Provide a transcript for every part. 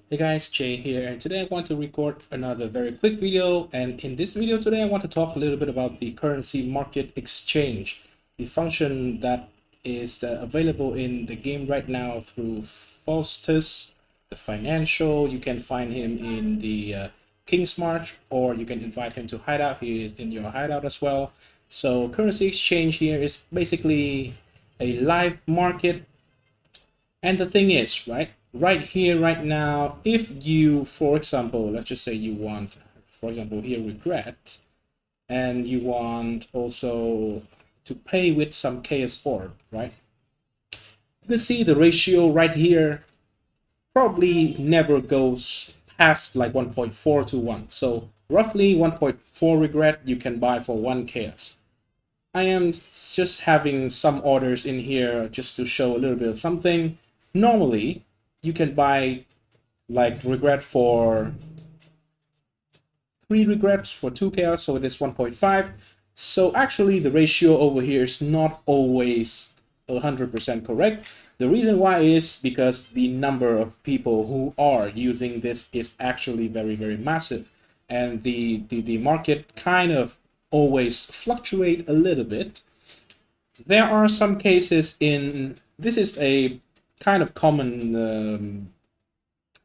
Hey guys, Jay here, and today I want to record another very quick video. And in this video today, I want to talk a little bit about the currency market exchange, the function that is available in the game right now through Faustus, the financial. You can find him in the King's March, or you can invite him to Hideout. He is in your Hideout as well. So currency exchange here is basically a live market. And the thing is, right here, right now, if you, for example, let's just say you want, for example, here regret, and you want also to pay with some chaos orb, right? You can see the ratio right here probably never goes past like 1.4 to 1. So roughly 1.4 regret you can buy for 1 chaos. I am just having some orders in here just to show a little bit of something. Normally, you can buy like regret for 3 regrets for 2 chaos, so it is 1.5. So actually the ratio over here is not always 100% correct. The reason why is because the number of people who are using this is actually very, very massive. And the market kind of always fluctuate a little bit. There are some cases in, this is a kind of common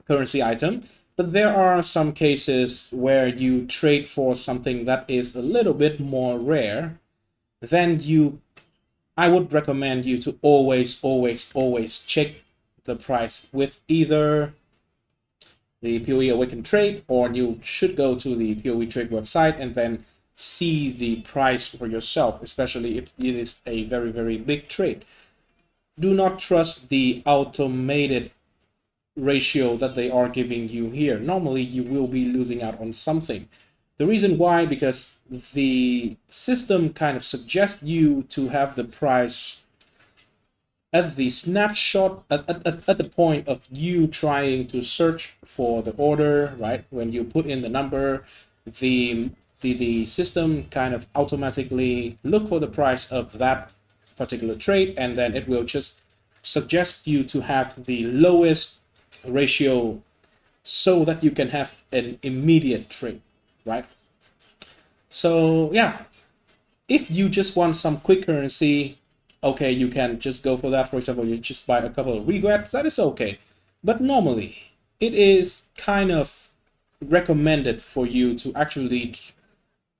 currency item, but there are some cases where you trade for something that is a little bit more rare. Then I would recommend you to always check the price with either the POE Awaken Trade, or you should go to the POE Trade website and then see the price for yourself, especially if it is a very, very big trade. Do not trust the automated ratio that they are giving you here. Normally you will be losing out on something. The reason why, because the system kind of suggests you to have the price at the snapshot, at the point of you trying to search for the order, right? When you put in the number, the system kind of automatically look for the price of that particular trade, and then it will just suggest you to have the lowest ratio so that you can have an immediate trade, right? So yeah, if you just want some quick currency, okay, you can just go for that. For example, you just buy a couple of regrets, that is okay. But normally, it is kind of recommended for you to actually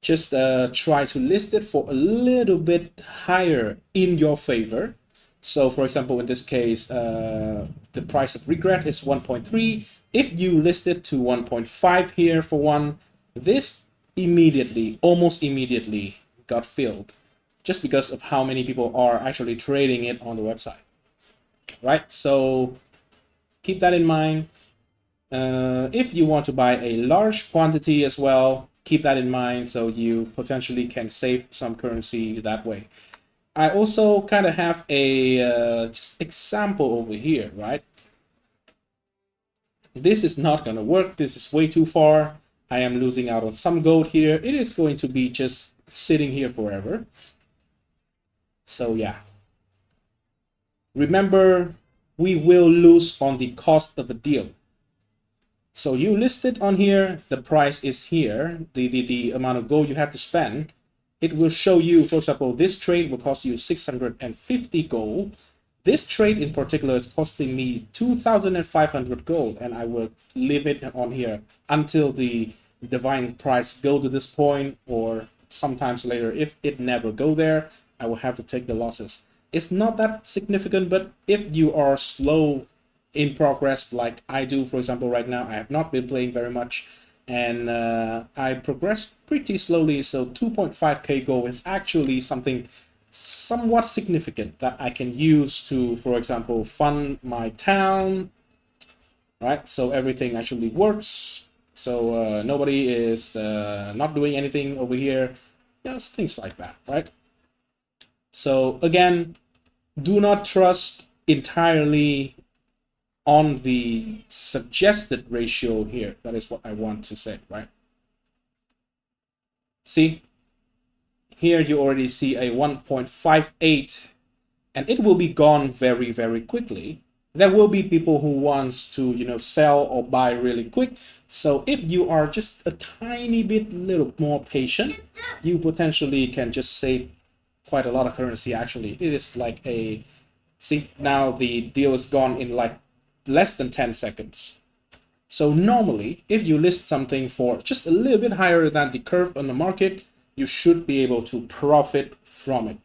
just try to list it for a little bit higher in your favor. So for example, in this case, the price of regret is 1.3. If you list it to 1.5 here for one, this immediately, almost immediately got filled just because of how many people are actually trading it on the website, right? So keep that in mind. If you want to buy a large quantity as well, keep that in mind so you potentially can save some currency that way. I also kind of have a just example over here, right? This is not going to work. This is way too far. I am losing out on some gold here. It is going to be just sitting here forever. So yeah. Remember, we will lose on the cost of a deal. So you list it on here, the price is here, the amount of gold you have to spend. It will show you, for example, this trade will cost you 650 gold. This trade in particular is costing me 2,500 gold, and I will leave it on here until the divine price go to this point, or sometimes later. If it never go there, I will have to take the losses. It's not that significant, but if you are slow in progress like I do, for example, right now, I have not been playing very much, and I progress pretty slowly, so 2.5k goal is actually something somewhat significant that I can use to, for example, fund my town, right? So everything actually works, so nobody is not doing anything over here, just things like that, right? So again, do not trust entirely on the suggested ratio here. That is what I want to say, right? See, here you already see a 1.58, and it will be gone very, very quickly. There will be people who wants to, sell or buy really quick. So if you are just a tiny bit little more patient, you potentially can just save quite a lot of currency. Actually, it is like a, see, now the deal is gone in like less than 10 seconds. So normally, if you list something for just a little bit higher than the curve on the market, you should be able to profit from it.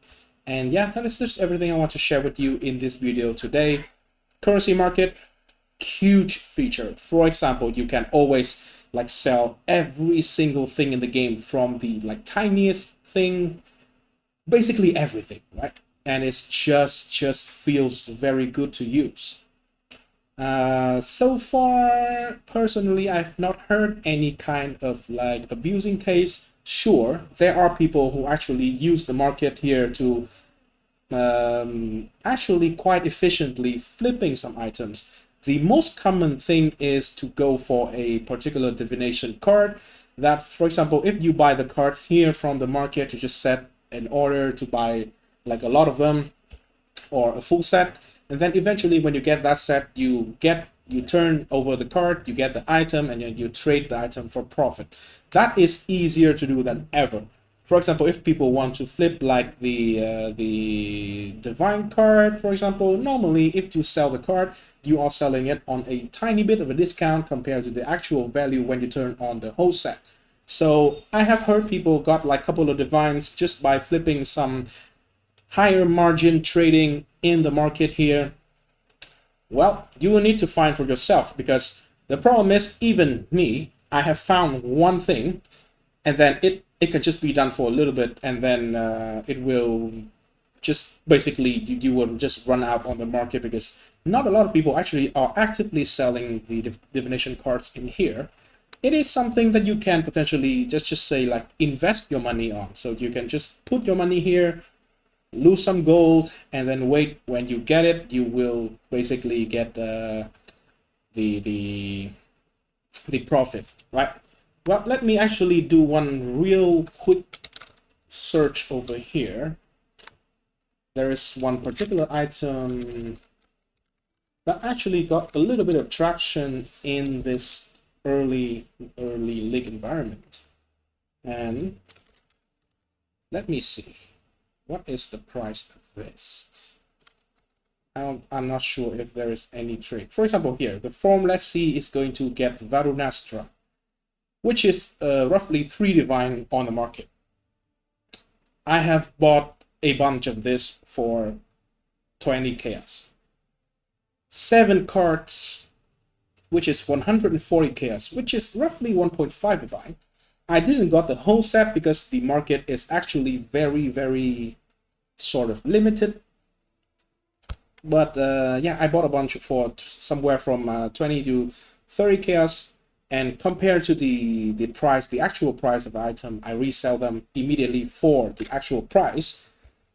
And yeah, that is just everything I want to share with you in this video today. Currency market, huge feature. For example, you can always like sell every single thing in the game, from the like tiniest thing, basically everything, right? And it's just feels very good to use. So far, personally, I've not heard any kind of like abusing case. Sure, there are people who actually use the market here to actually quite efficiently flipping some items. The most common thing is to go for a particular divination card that, for example, if you buy the card here from the market, you just set an order to buy like a lot of them or a full set, and then eventually when you get that set, you turn over the card, you get the item, and then you trade the item for profit. That is easier to do than ever. For example, if people want to flip like the divine card, for example, normally if you sell the card, you are selling it on a tiny bit of a discount compared to the actual value when you turn on the whole set. So I have heard people got like a couple of divines just by flipping some higher margin trading in the market here. Well, you will need to find for yourself, because the problem is, even me, I have found one thing, and then it can just be done for a little bit, and then it will just basically you will just run out on the market, because not a lot of people actually are actively selling the divination cards in here. It is something that you can potentially just say like invest your money on. So you can just put your money here, lose some gold, and then wait. When you get it, you will basically get the the profit, right? Well, let me actually do one real quick search over here. There is one particular item that actually got a little bit of traction in this early league environment, and let me see, what is the price of this? I'm not sure if there is any trade. For example, here, the Formless Sea is going to get Varunastra, which is roughly 3 divine on the market. I have bought a bunch of this for 20 chaos. 7 cards, which is 140 chaos, which is roughly 1.5 divine. I didn't got the whole set because the market is actually very sort of limited. But yeah, I bought a bunch for somewhere from 20 to 30 chaos, and compared to the price, the actual price of the item, I resell them immediately for the actual price.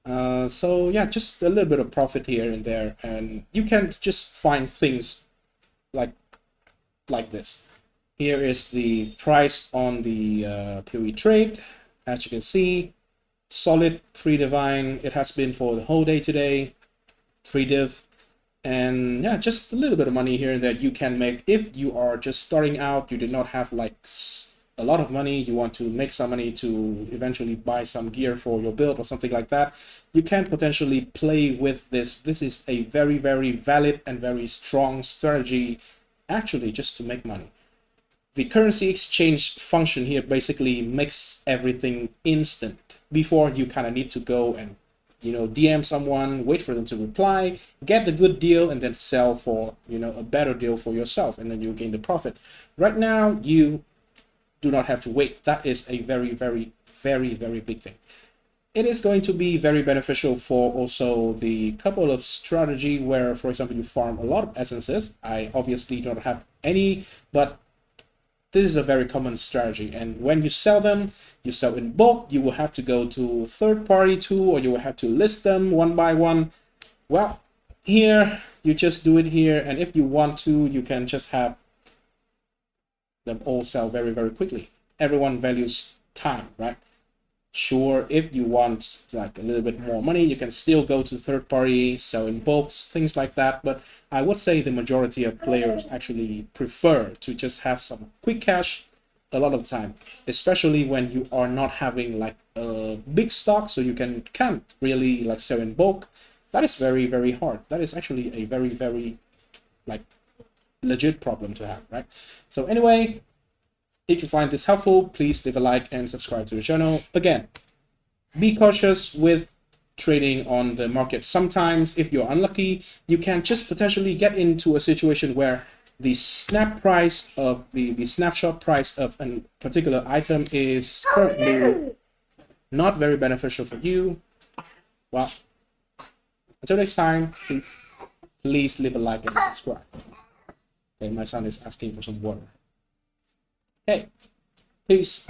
So yeah, just a little bit of profit here and there, and you can just find things like this. Here is the price on the POE trade. As you can see, solid 3 divine. It has been for the whole day today. 3 div, and yeah, just a little bit of money here that you can make if you are just starting out. You did not have like a lot of money, you want to make some money to eventually buy some gear for your build or something like that. You can potentially play with this. This is a very valid and very strong strategy, actually, just to make money. The currency exchange function here basically makes everything instant. Before, you kind of need to go and DM someone, wait for them to reply, get the good deal, and then sell for a better deal for yourself, and then you gain the profit. Right now, you do not have to wait. That is a very big thing. It is going to be very beneficial for also the couple of strategy where, for example, you farm a lot of essences. I obviously don't have any, but this is a very common strategy, and when you sell them, you sell in bulk, you will have to go to third-party tool, or you will have to list them one by one. Well, here, you just do it here, and if you want to, you can just have them all sell very quickly. Everyone values time, right? Sure, if you want like a little bit more money, you can still go to third party, sell in bulks, things like that. But I would say the majority of players actually prefer to just have some quick cash a lot of the time, especially when you are not having like a big stock, so you can't really like sell in bulk. That is very, very hard. That is actually a very, very like legit problem to have, right? So anyway, if you find this helpful, please leave a like and subscribe to the channel. Again, be cautious with trading on the market. Sometimes, if you're unlucky, you can just potentially get into a situation where the snap price of the snapshot price of a particular item is currently not very beneficial for you. Well, until next time, please leave a like and subscribe. Okay, my son is asking for some water. Hey, peace.